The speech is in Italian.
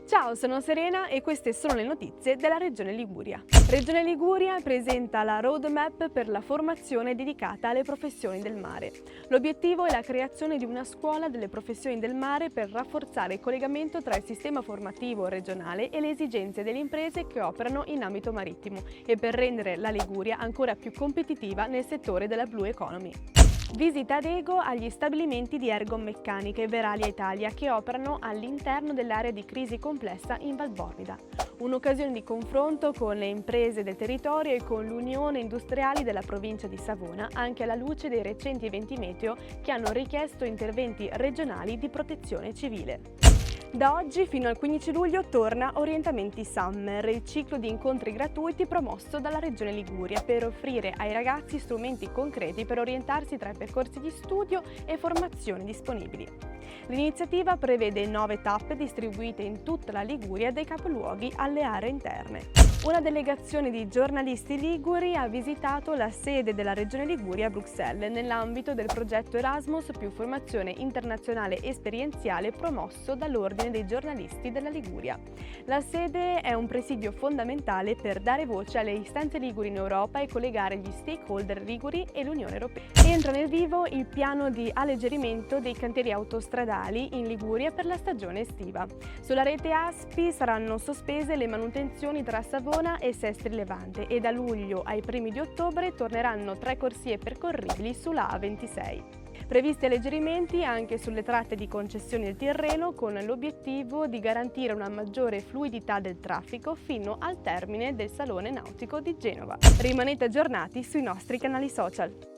Ciao, sono Serena e queste sono le notizie della Regione Liguria. Regione Liguria presenta la roadmap per la formazione dedicata alle professioni del mare. L'obiettivo è la creazione di una scuola delle professioni del mare per rafforzare il collegamento tra il sistema formativo regionale e le esigenze delle imprese che operano in ambito marittimo e per rendere la Liguria ancora più competitiva nel settore della Blue Economy. Visita ad Ego agli stabilimenti di Ergommeccanica e Veralia Italia che operano all'interno dell'area di crisi complessa in Valbornida. Un'occasione di confronto con le imprese del territorio e con l'Unione Industriali della provincia di Savona, anche alla luce dei recenti eventi meteo che hanno richiesto interventi regionali di protezione civile. Da oggi fino al 15 luglio torna Orientamenti Summer, il ciclo di incontri gratuiti promosso dalla Regione Liguria per offrire ai ragazzi strumenti concreti per orientarsi tra i percorsi di studio e formazione disponibili. L'iniziativa prevede 9 tappe distribuite in tutta la Liguria dai capoluoghi alle aree interne. Una delegazione di giornalisti liguri ha visitato la sede della Regione Liguria a Bruxelles nell'ambito del progetto Erasmus più formazione internazionale esperienziale promosso dall'Ordine dei giornalisti della Liguria. La sede è un presidio fondamentale per dare voce alle istanze liguri in Europa e collegare gli stakeholder liguri e l'Unione Europea. Entra nel vivo il piano di alleggerimento dei cantieri autostradali in Liguria per la stagione estiva. Sulla rete ASPI saranno sospese le manutenzioni tra Savona e Sestri Levante e da luglio ai primi di ottobre torneranno 3 corsie percorribili sulla A26. Previsti alleggerimenti anche sulle tratte di concessione del Tirreno con l'obiettivo di garantire una maggiore fluidità del traffico fino al termine del Salone Nautico di Genova. Rimanete aggiornati sui nostri canali social.